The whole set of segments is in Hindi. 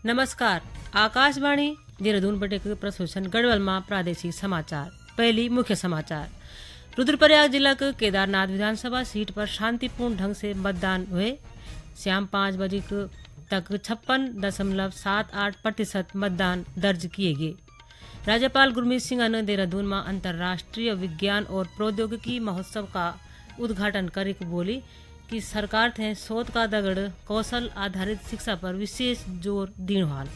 नमस्कार। आकाशवाणी देहरादून बटे प्रस्तुत गढ़वाल में प्रादेशिक समाचार। पहली मुख्य समाचार। रुद्रप्रयाग जिला के केदारनाथ विधानसभा सीट पर शांतिपूर्ण ढंग से मतदान हुए। शाम 5 बजे तक 56.78% मतदान दर्ज किए गए। राज्यपाल गुरमीत सिंह ने देहरादून में अंतर्राष्ट्रीय विज्ञान और प्रौद्योगिकी महोत्सव का उद्घाटन करके बोली कि सरकार थे शोध का दगड़ कौशल आधारित शिक्षा पर विशेष जोर दीण हाल।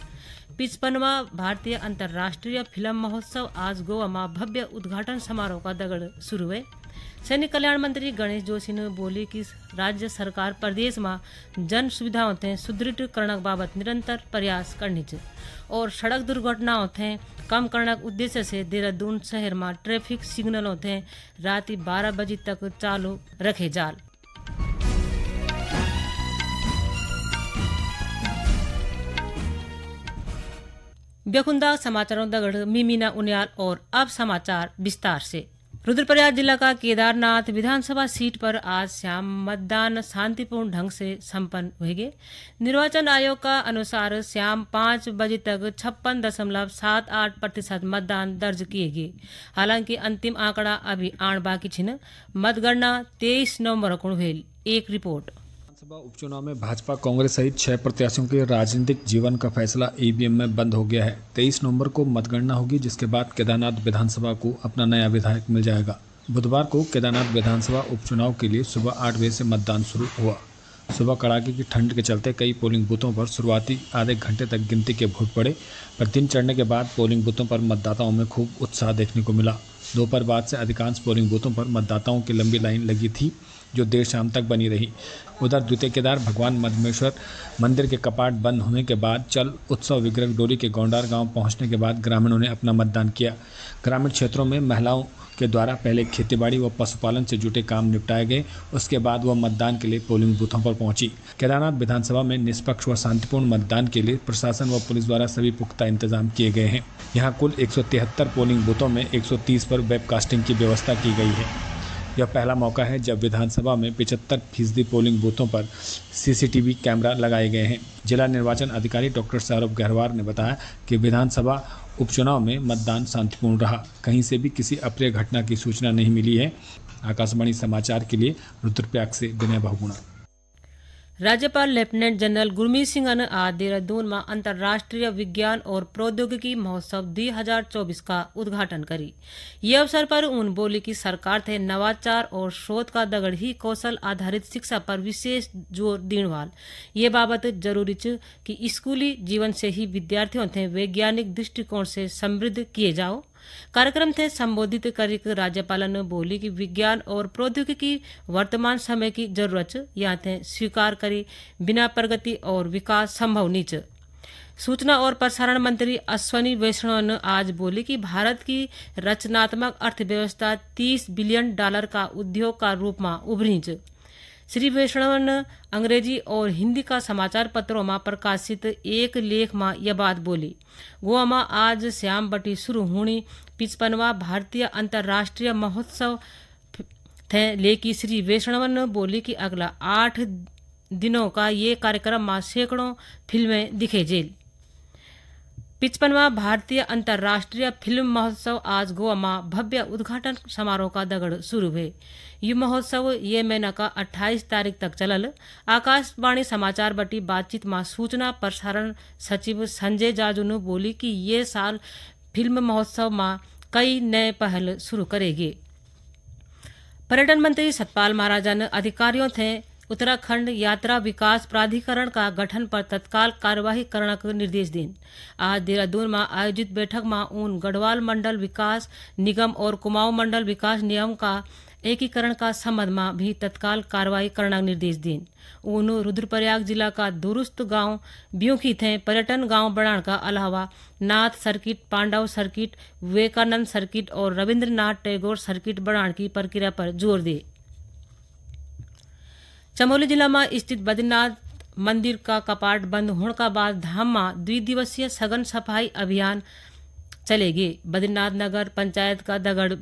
55वां भारतीय अंतर्राष्ट्रीय फिल्म महोत्सव आज गोवा में भव्य उद्घाटन समारोह का दगड़ शुरू हुए। सैनिक कल्याण मंत्री गणेश जोशी ने बोली कि राज्य सरकार प्रदेश में जन सुविधाओं थे सुदृढ़ करने बाबत निरंतर प्रयास करनी चाहिए और सड़क दुर्घटनाओं थे कम करने के उद्देश्य से देहरादून शहर में ट्रैफिक सिग्नलों थे रात 12 बजे तक चालू रखे जाल। बेखुंदा समाचारों दगड़ मीमीना उनियाल और अब समाचार विस्तार से। रुद्रप्रयाग जिला का केदारनाथ विधानसभा सीट पर आज शाम मतदान शांतिपूर्ण ढंग से संपन्न हुए। निर्वाचन आयोग का अनुसार शाम 5 बजे तक 56.78% मतदान दर्ज किए गए। हालांकि अंतिम आंकड़ा अभी आण बाकी छिन। मतगणना 23 नवंबर को हुई। एक रिपोर्ट। विधानसभा उपचुनाव में भाजपा कांग्रेस सहित 6 प्रत्याशियों के राजनीतिक जीवन का फैसला ईवीएम में बंद हो गया है। 23 नवंबर को मतगणना होगी, जिसके बाद केदारनाथ विधानसभा को अपना नया विधायक मिल जाएगा। बुधवार को केदारनाथ विधानसभा उपचुनाव के लिए सुबह 8 बजे से मतदान शुरू हुआ। सुबह कड़ाके की ठंड के चलते कई पोलिंग बूथों पर शुरुआती आधे घंटे तक गिनती के वोट पड़े, पर दिन चढ़ने के बाद पोलिंग बूथों पर मतदाताओं में खूब उत्साह देखने को मिला। दोपहर बाद से अधिकांश पोलिंग बूथों पर मतदाताओं की लंबी लाइन लगी थी, जो देर शाम तक बनी रही। उधर द्वितीय केदार भगवान मधमेश्वर मंदिर के कपाट बंद होने के बाद चल उत्सव विग्रह डोली के गौंडार गांव पहुंचने के बाद ग्रामीणों ने अपना मतदान किया। ग्रामीण क्षेत्रों में महिलाओं के द्वारा पहले खेतीबाड़ी व पशुपालन से जुटे काम निपटाए गए, उसके बाद वह मतदान के लिए पोलिंग बूथों पर पहुंची। केदारनाथ विधानसभा में निष्पक्ष व शांतिपूर्ण मतदान के लिए प्रशासन व पुलिस द्वारा सभी पुख्ता इंतजाम किए गए हैं। यहाँ कुल 173 पोलिंग बूथों में 130 पर वेबकास्टिंग की व्यवस्था की गई है। यह पहला मौका है जब विधानसभा में 75% पोलिंग बूथों पर सीसीटीवी कैमरा लगाए गए हैं। जिला निर्वाचन अधिकारी डॉक्टर सौरभ गहरवार ने बताया कि विधानसभा उपचुनाव में मतदान शांतिपूर्ण रहा। कहीं से भी किसी अप्रिय घटना की सूचना नहीं मिली है। आकाशवाणी समाचार के लिए रुद्रप्रयाग से विनय बहुगुणा। राज्यपाल लेफ्टिनेंट जनरल गुरमीत सिंह ने आज देहरादून में अंतर्राष्ट्रीय विज्ञान और प्रौद्योगिकी महोत्सव 2024 का उद्घाटन करी। ये अवसर पर उन बोली कि सरकार थे नवाचार और शोध का दगड़ ही कौशल आधारित शिक्षा पर विशेष जोर दीण वाल। ये बाबत जरूरी च कि स्कूली जीवन से ही विद्यार्थियों थे वैज्ञानिक दृष्टिकोण से समृद्ध किए जाओ। कार्यक्रम थे संबोधित करके राज्यपाल ने बोली कि विज्ञान और प्रौद्योगिकी वर्तमान समय की जरूरत यहाँ थे स्वीकार करी बिना प्रगति और विकास संभव नीच। सूचना और प्रसारण मंत्री अश्वनी वैष्णव ने आज बोली कि भारत की रचनात्मक अर्थव्यवस्था $30 बिलियन का उद्योग का रूप में उभरी। श्री वैष्णव ने अंग्रेजी और हिंदी का समाचार पत्रों में प्रकाशित एक लेख में यह बात बोली। गोवा में आज शाम बटी शुरू होनी 55वां भारतीय अंतर्राष्ट्रीय महोत्सव थे, लेकिन श्री वैष्णव ने बोली कि अगला 8 दिनों का ये कार्यक्रम में सैकड़ों फिल्में दिखे जेल। 55वां भारतीय अंतर्राष्ट्रीय फिल्म महोत्सव आज गोवा में भव्य उद्घाटन समारोह का दगड़ शुरू हुए। ये महोत्सव ये महीना का 28 तारीख तक चलल। आकाशवाणी समाचार बटी बातचीत में सूचना प्रसारण सचिव संजय जाजू ने बोली कि ये साल फिल्म महोत्सव में कई नए पहल शुरू करेंगे। पर्यटन मंत्री सतपाल महाराजा ने अधिकारियों थे उत्तराखंड यात्रा विकास प्राधिकरण का गठन पर तत्काल कार्यवाही करने के निर्देश दें। आज देहरादून में आयोजित बैठक में उन गढ़वाल मंडल विकास निगम और कुमाऊं मंडल विकास निगम का एकीकरण का संबंध में भी तत्काल कार्रवाई करना निर्देश दें। उन रुद्रप्रयाग जिला का दुरुस्त गांव ब्यूखी थे पर्यटन गांव बनाने का अलावा Nath circuit, Pandav circuit, Vivekananda circuit और रविन्द्रनाथ टैगोर सर्किट बनाने की प्रक्रिया पर जोर दे। चमोली जिला में स्थित बद्रीनाथ मंदिर का कपाट बंद होने का बाद धाम में 2 दिवसीय सघन सफाई अभियान चलेगी। बद्रीनाथ नगर पंचायत का दगड़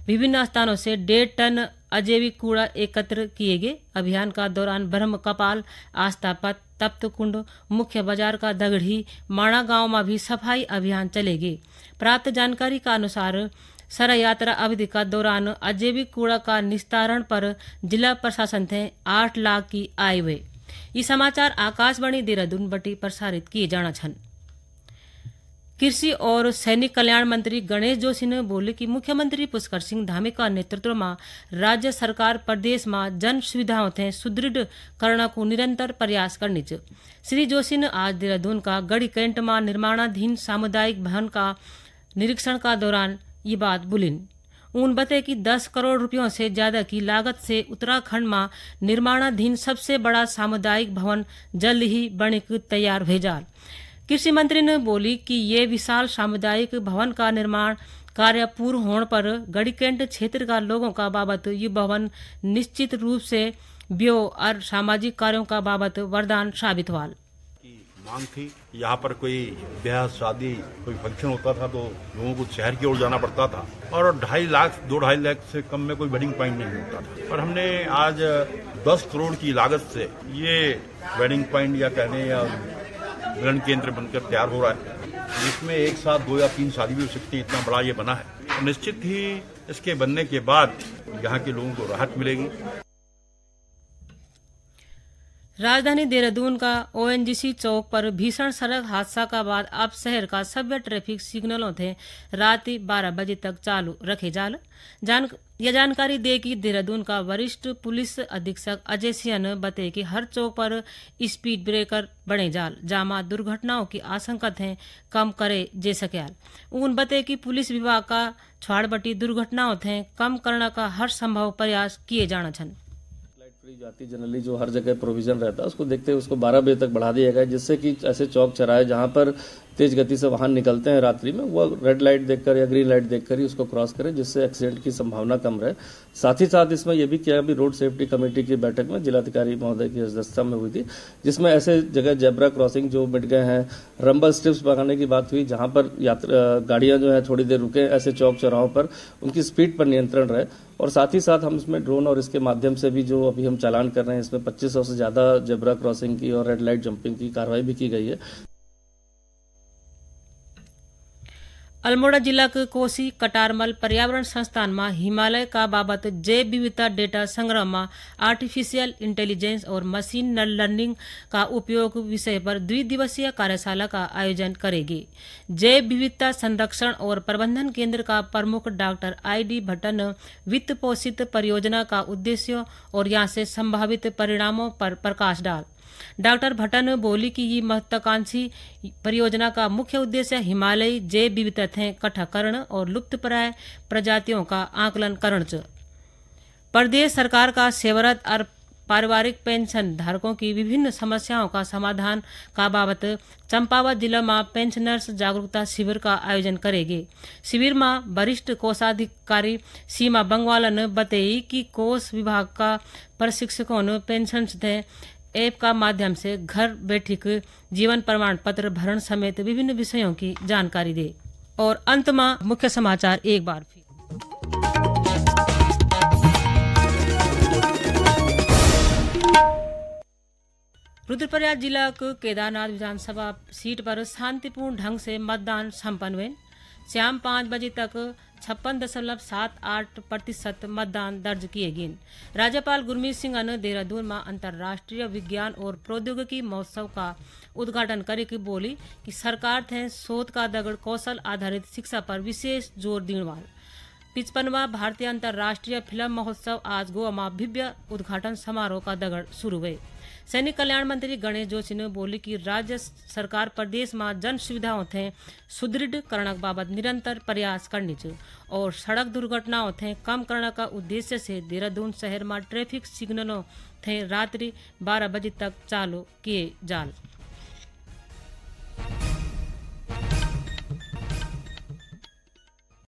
विभिन्न स्थानों से 1.5 टन अजैविक कूड़ा एकत्र किए गए। अभियान का दौरान ब्रह्म कपाल, आस्था पथ, तप्तकुंड, मुख्य बाजार का दगड़ी, माणा गांव में भी सफाई अभियान चलेगी। प्राप्त जानकारी के अनुसार सर यात्रा अवधि का दौरान अजैविक कूड़ा का निस्तारण पर जिला प्रशासन थे 8 लाख की आय हुए। ये समाचार आकाशवाणी देहरादून बटी प्रसारित किए जाना छन। कृषि और सैनिक कल्याण मंत्री गणेश जोशी ने बोले कि मुख्यमंत्री पुष्कर सिंह धामी का नेतृत्व में राज्य सरकार प्रदेश में जन सुविधाओं थे सुदृढ़ करने को निरंतर प्रयास करनी चाहिए। श्री जोशी ने आज देहरादून का गढ़ी कैंट में निर्माणाधीन सामुदायिक भवन का निरीक्षण का दौरान ये बात बोलिन। उन बताए कि 10 करोड़ रुपयों से ज्यादा की लागत से उत्तराखंड में निर्माणाधीन सबसे बड़ा सामुदायिक भवन जल्द ही बनकर तैयार भेजा। कृषि मंत्री ने बोली कि ये विशाल सामुदायिक भवन का निर्माण कार्य पूर्ण होने पर गढ़ीकेंट क्षेत्र का लोगों का बाबत ये भवन निश्चित रूप से व्यो और सामाजिक कार्यों का बाबत वरदान साबित हुआ। मांग थी यहाँ पर कोई ब्याह शादी कोई फंक्शन होता था तो लोगों को शहर की ओर जाना पड़ता था और 2.5 लाख से कम में कोई वेडिंग पॉइंट नहीं होता था। और हमने आज 10 करोड़ की लागत से ये वेडिंग पॉइंट या कहने या मिलन केंद्र बनकर तैयार हो रहा है। इसमें एक साथ 2 या 3 शादी भी हो सकती है, इतना बड़ा ये बना है। और निश्चित ही इसके बनने के बाद यहाँ के लोगों को राहत मिलेगी। राजधानी देहरादून का ओएनजीसी चौक पर भीषण सड़क हादसा का बाद अब शहर का सभ्य ट्रैफिक सिग्नलों थे रात 12 बजे तक चालू रखे जाल। यह जानकारी दे कि देहरादून का वरिष्ठ पुलिस अधीक्षक अजय सिंह ने बताया कि हर चौक पर स्पीड ब्रेकर बने जाल जामा दुर्घटनाओं की आशंका थे कम करे जे सकेल। उन बताए कि पुलिस विभाग का छाड़बटी दुर्घटनाओं थे कम करने का हर संभव प्रयास किए जाना छन। फ्री जाती जनरली जो हर जगह प्रोविजन रहता है उसको देखते हुए उसको 12 बजे तक बढ़ा दिया गया, जिससे कि ऐसे चौक चौराहे जहां पर तेज गति से वाहन निकलते हैं रात्रि में वो रेड लाइट देखकर या ग्रीन लाइट देखकर ही उसको क्रॉस करें, जिससे एक्सीडेंट की संभावना कम रहे। साथ ही साथ इसमें यह भी किया अभी रोड सेफ्टी कमेटी की बैठक में जिलाधिकारी महोदय की अध्यक्षता में हुई थी, जिसमें ऐसे जगह जेब्रा क्रॉसिंग जो मिट गए हैं, रंबल स्ट्रिप्स लगाने की बात हुई जहां पर गाड़ियां जो है थोड़ी देर रुके, ऐसे चौक चौराहों पर उनकी स्पीड पर नियंत्रण रहे। और साथ ही साथ हम इसमें ड्रोन और इसके माध्यम से भी जो अभी हम चालान कर रहे हैं इसमें 2500 से ज्यादा जेब्रा क्रॉसिंग की और रेड लाइट जंपिंग की कार्रवाई भी की गई है। अल्मोड़ा जिला के कोसी कटारमल पर्यावरण संस्थान में हिमालय का बाबत जैव विविधता डेटा संग्रह में आर्टिफिशियल इंटेलिजेंस और मशीन लर्निंग का उपयोग विषय पर 2 दिवसीय कार्यशाला का आयोजन करेगी। जैव विविधता संरक्षण और प्रबंधन केंद्र का प्रमुख डॉक्टर ID भट्टन ने वित्त पोषित परियोजना का उद्देश्य और यहाँ से संभावित परिणामों पर प्रकाश डाल। डॉक्टर भट्टन बोली कि ये महत्वाकांक्षी परियोजना का मुख्य उद्देश्य हिमालयी जैव विविधता इकट्ठा करना और लुप्तप्राय प्रजातियों का आकलन करना। प्रदेश सरकार का सेवारत और पारिवारिक पेंशन धारकों की विभिन्न समस्याओं का समाधान का बाबत चंपावत जिला में पेंशनर्स जागरूकता शिविर का आयोजन करेगी। शिविर में वरिष्ठ कोषाधिकारी सीमा बंगवाला ने बताई कि कोष विभाग का प्रशिक्षकों ने पेंशन ऐप का माध्यम से घर बैठे जीवन प्रमाण पत्र भरण समेत विभिन्न विषयों की जानकारी दे। और अंत में मुख्य समाचार एक बार फिर। रुद्रप्रयाग जिला के केदारनाथ विधानसभा सीट पर शांतिपूर्ण ढंग से मतदान संपन्न हुए। शाम 5 बजे तक 56.78% मतदान दर्ज किए गए। राज्यपाल गुरमीत सिंह ने देहरादून में अंतर्राष्ट्रीय विज्ञान और प्रौद्योगिकी महोत्सव का उद्घाटन करके बोली कि सरकार थे शोध का दगड़ कौशल आधारित शिक्षा पर विशेष जोर देने वाला। 55वां भारतीय अंतर्राष्ट्रीय फिल्म महोत्सव आज गोवा में भव्य उद्घाटन समारोह का दगड़ शुरू हुए। सैनिक कल्याण मंत्री गणेश जोशी ने बोली कि राज्य सरकार प्रदेश में जन सुविधाओं थे सुदृढ़ करने बाबत निरंतर प्रयास करनी चाहिए और सड़क दुर्घटनाओं थे कम करने का उद्देश्य से देहरादून शहर में ट्रैफिक सिग्नलों थे रात्रि 12 बजे तक चालू किए जाल।